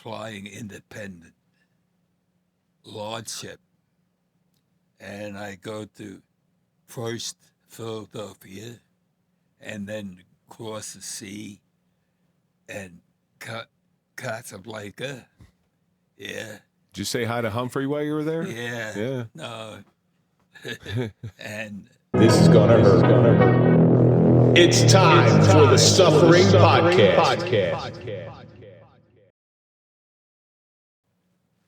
flying independent large ship, and I go to first Philadelphia, and then cross the sea, and Casablanca. Yeah, Did you say hi to Humphrey while you were there? yeah, Yeah. no, and This is gonna hurt. It's time for the Suffering Podcast.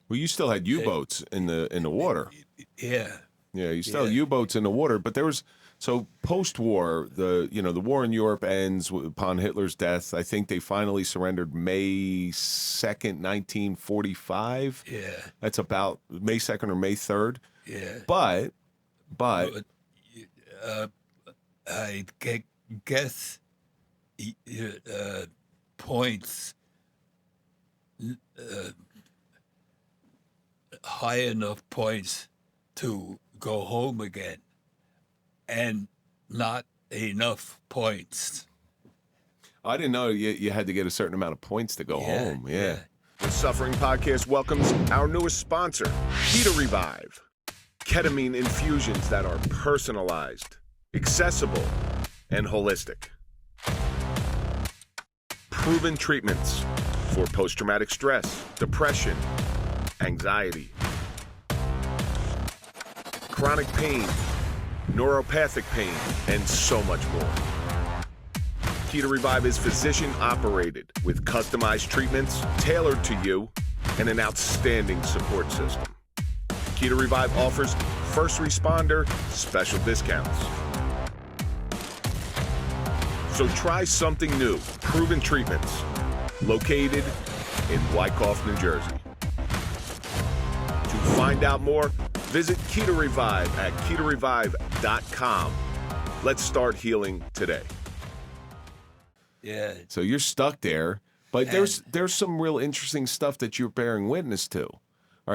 Well, you still had U-boats in the water. yeah, Yeah, you still had Yeah. U-boats in the water, but there was so post-war, the war in Europe ends upon Hitler's death. I think they finally surrendered May 2nd, 1945. yeah, That's about May 2nd or May 3rd. yeah. But But I guess points high enough points to go home again, and not enough points. I didn't know you had to get a certain amount of points to go home. Yeah. The Suffering Podcast welcomes our newest sponsor, PTSD. Ketamine infusions that are personalized, accessible, and holistic. Proven treatments for post-traumatic stress, depression, anxiety, chronic pain, neuropathic pain, and so much more. PTSD is physician-operated with customized treatments tailored to you and an outstanding support system. PTSD offers first responder special discounts. So try something new, proven treatments, located in Wyckoff, New Jersey. To find out more, visit Keto Revive at ketorevive.com. Let's start healing today. Yeah, So you're stuck there, but there's some real interesting stuff that you're bearing witness to. All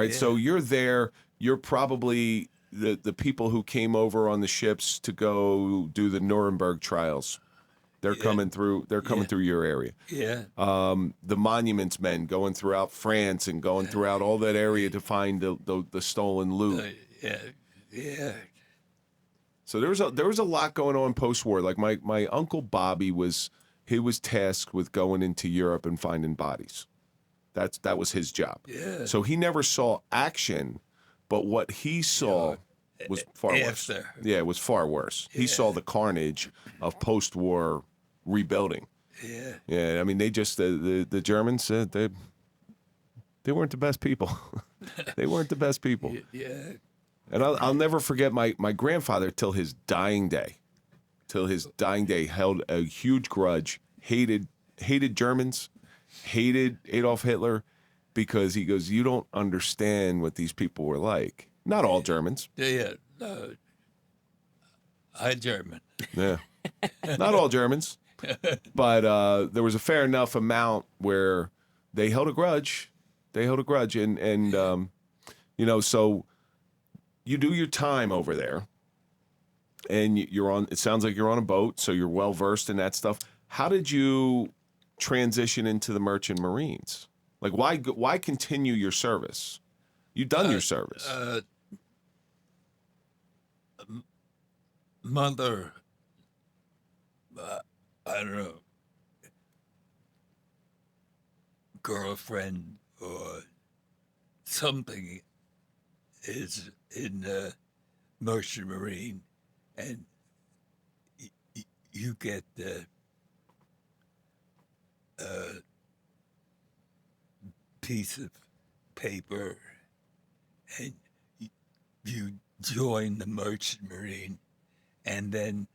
right, so you're there. You're probably the people who came over on the ships to go do the Nuremberg trials. They're coming through. They're coming through your area. yeah, The monuments men going throughout France and going throughout all that area to find the stolen loot. yeah. So there was a lot going on post-war. Like my uncle Bobby was tasked with going into Europe and finding bodies. That was his job. Yeah. So he never saw action, but what he saw was far worse. After. Yeah, it was far worse. He saw the carnage of post-war rebuilding. Yeah. Yeah, I mean they just the Germans they weren't the best people. They weren't the best people. Yeah. And I'll never forget my grandfather till his dying day. Till his dying day, held a huge grudge, hated Germans, hated Adolf Hitler, because he goes, you don't understand what these people were like. Not all Germans. Yeah. No. I'm German. Yeah. Not all Germans. But there was a fair enough amount where they held a grudge. And so you do your time over there. And it sounds like you're on a boat, so you're well versed in that stuff. How did you transition into the Merchant Marines? Like, why continue your service? You've done your service. Mother, I don't know, girlfriend or something is in the Merchant Marine, and you get the piece of paper, and you join the Merchant Marine, and then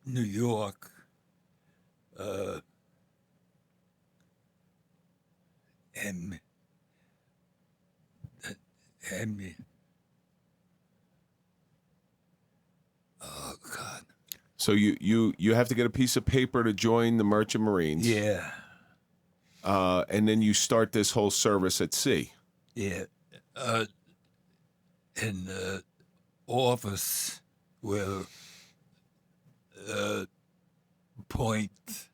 New York and oh God. So you have to get a piece of paper to join the Merchant Marines. Yeah. And then you start this whole service at sea. Yeah. And the office will point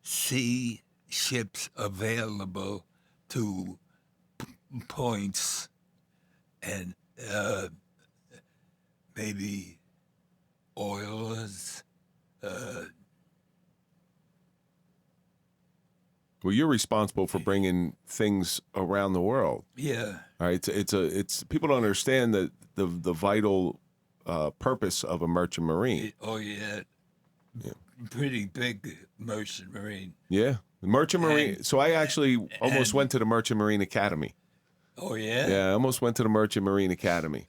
sea ships available to points and maybe oilers. Well, you're responsible for bringing things around the world. Yeah, All right, it's people don't understand the vital purpose of a merchant marine. yeah. Pretty big merchant marine. Yeah, the merchant marine. So I actually almost went to the Merchant Marine Academy. Oh yeah. Yeah, I almost went to the Merchant Marine Academy.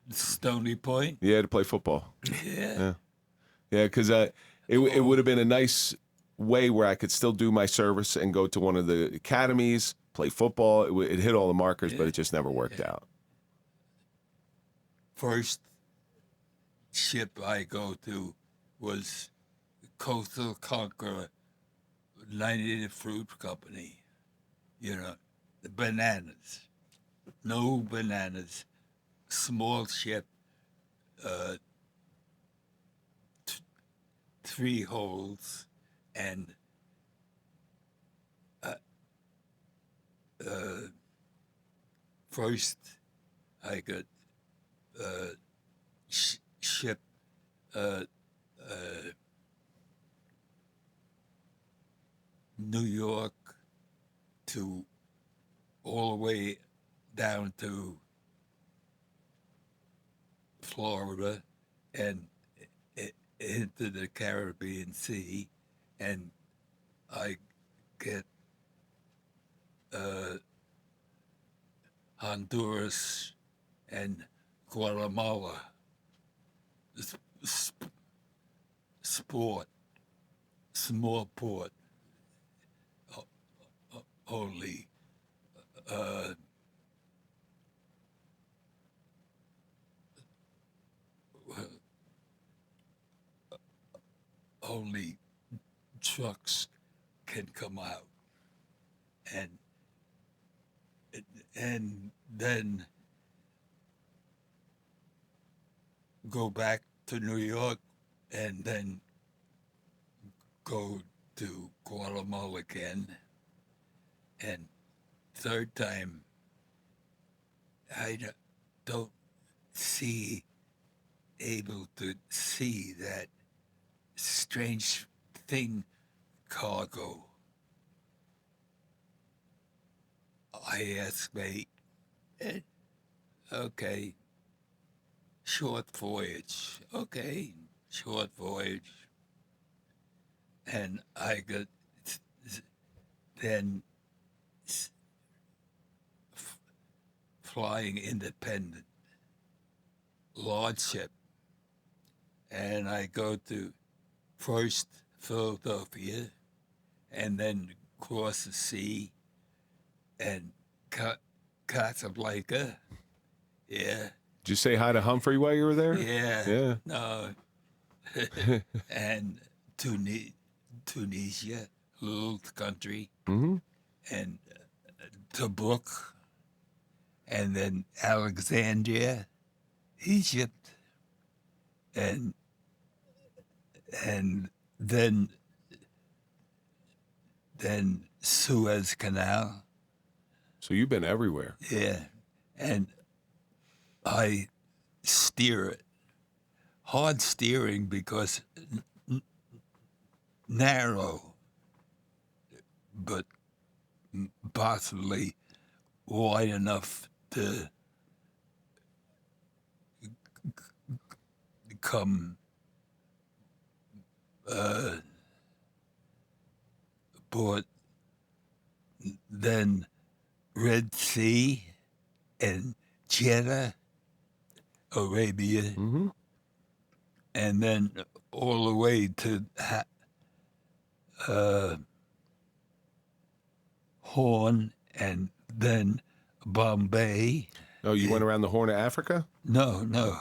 Stony Point. Yeah, to play football. Yeah. Yeah, because it would have been a nice way where I could still do my service and go to one of the academies, play football. It hit all the markers, but it just never worked out. First ship I go to was Coastal Conqueror, 98 Fruit Company. You know, the bananas. No bananas. Small ship. 3 holes, and first I got ship New York to all the way down to Florida and into the Caribbean Sea, and I get Honduras and Guatemala. Small port, only only trucks can come out, and then go back to New York, and then go to Guatemala again, and third time I don't able to see that strange thing cargo. I asked mate, okay, short voyage. Okay, short voyage. And I got then flying independent, large ship. And I go to first Philadelphia and then cross the sea and Casablanca. Yeah. Did you say hi to Humphrey while you were there? Yeah. Yeah. No. And Tunisia, little country, Mm-hmm. and Tobruk, and then Alexandria, Egypt, and then Suez Canal. So you've been everywhere. Yeah, and I steer it. Hard steering because narrow, but possibly wide enough to come port, then Red Sea and Jeddah, Arabia, Mm-hmm. and then all the way to Horn, and then Bombay. Oh, you went around the Horn of Africa? No.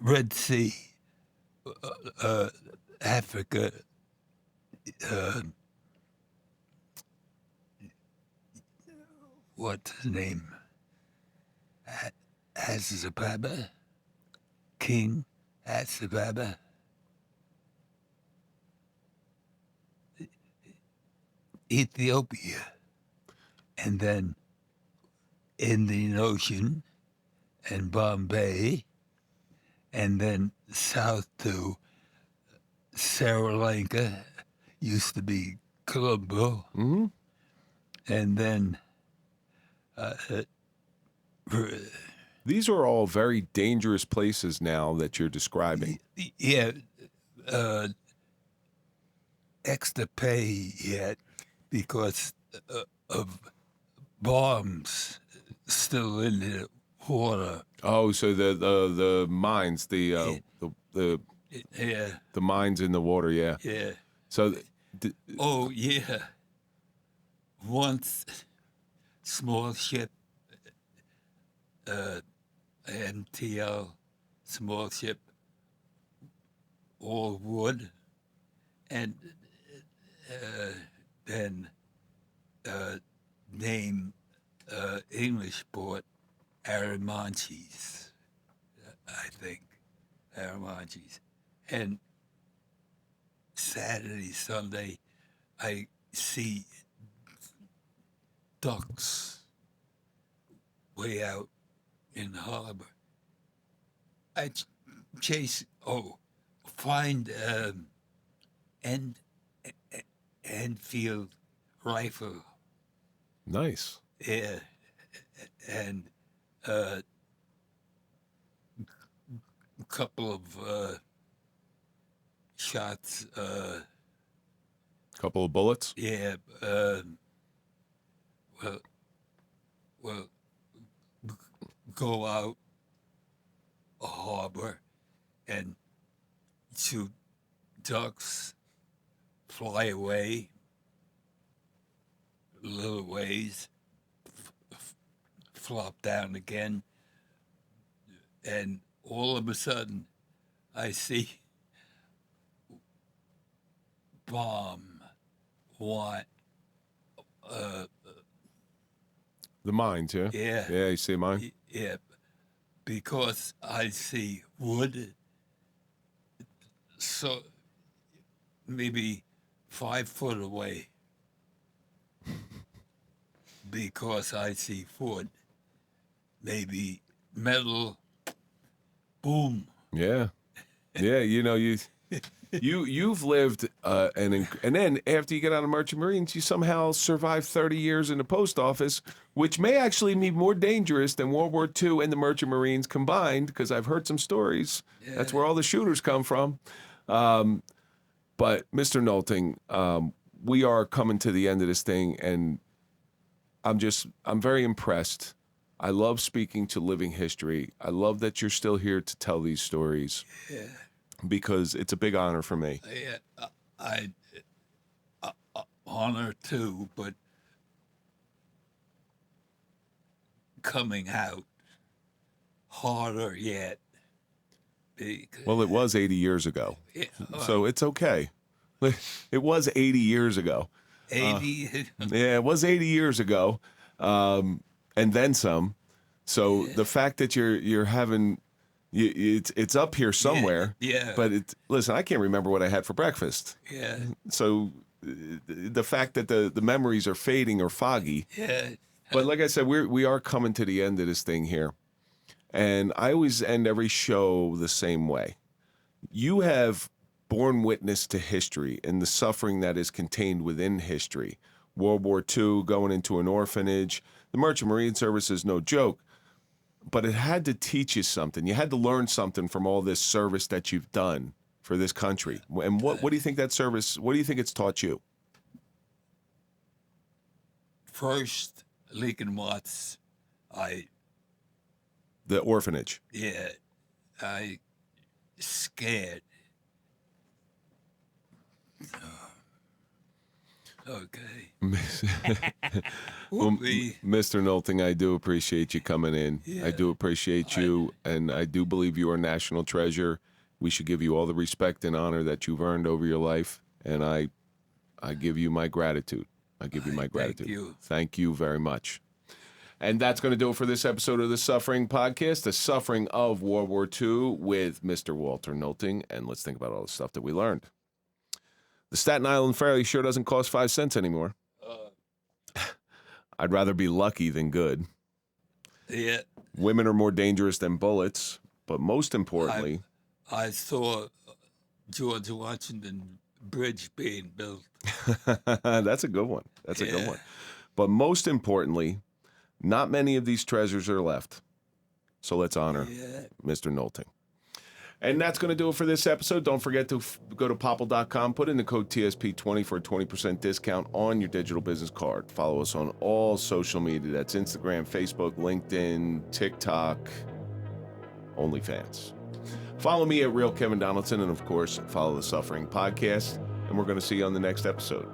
Red Sea, Africa, what's his name? Addis Ababa, King Addis Ababa. Ethiopia, and then Indian Ocean and Bombay, and then south to Sri Lanka, used to be Colombo, and then These are all very dangerous places now that you're describing. yeah, extra pay yet because of bombs still in the water. Oh, so the mines, the Yeah, mines in the water, yeah. yeah. So, Oh, yeah. Once small ship, MTL, small ship, all wood, and then name English port Arromanches, I think, Arromanches. And Saturday, Sunday, I see ducks way out in the harbor. I find Enfield rifle, nice. yeah, and a couple of shots, Couple of bullets. yeah, well, go out a harbor and shoot ducks, fly away a little ways, flop down again, and all of a sudden I see bomb, what, The mines, yeah? yeah. Yeah, you see a mine? Yeah, because I see wood, so maybe 5 foot away. Because I see wood, maybe metal, boom. Yeah. Yeah, you've lived, and then after you get out of Merchant Marines, you somehow survive 30 years in the post office, which may actually be more dangerous than World War II and the Merchant Marines combined, because I've heard some stories. Yeah. That's where all the shooters come from. But Mr. Nolting, we are coming to the end of this thing, and I'm very impressed. I love speaking to living history. I love that you're still here to tell these stories. Yeah. Because it's a big honor for me. Yeah, I honor too, but coming out harder yet. Because, Well, it was 80 years ago, yeah, so it's okay. It was 80 years ago. 80. Yeah, it was 80 years ago, and then some. So the fact that you're having, it's up here somewhere. Yeah. But listen, I can't remember what I had for breakfast. Yeah. So the fact that the memories are fading or foggy. Yeah. But like I said, we are coming to the end of this thing here. And I always end every show the same way. You have borne witness to history and the suffering that is contained within history. World War II, going into an orphanage. The Merchant Marine Service is no joke. But it had to teach you something. You had to learn something from all this service that you've done for this country. And what do you think that service, what do you think it's taught you? First, Lincoln Watts, The orphanage. yeah, I scared. Okay. Well, We- Mr. Nolting, I do appreciate you coming in. I do appreciate you, and I do believe you are a national treasure. We should give you all the respect and honor that you've earned over your life, and I give you my gratitude. I give you my gratitude. you. Thank you very much. And that's going to do it for this episode of the Suffering Podcast, the suffering of World War II with Mr. Walter Nolting. And let's think about all the stuff that we learned. The Staten Island ferry sure doesn't cost 5 cents anymore. I'd rather be lucky than good. Yeah, Women are more dangerous than bullets, but most importantly, I saw George Washington Bridge being built. that's a good one. That's a good Yeah. one. But most importantly, not many of these treasures are left. So let's honor Yeah. Mr. Nolting. And that's going to do it for this episode. Don't forget to go to popple.com, put in the code TSP20 for a 20% discount on your digital business card. Follow us on all social media. That's Instagram, Facebook, LinkedIn, TikTok, OnlyFans. Follow me at Real Kevin Donaldson, and of course, follow the Suffering Podcast. And we're going to see you on the next episode.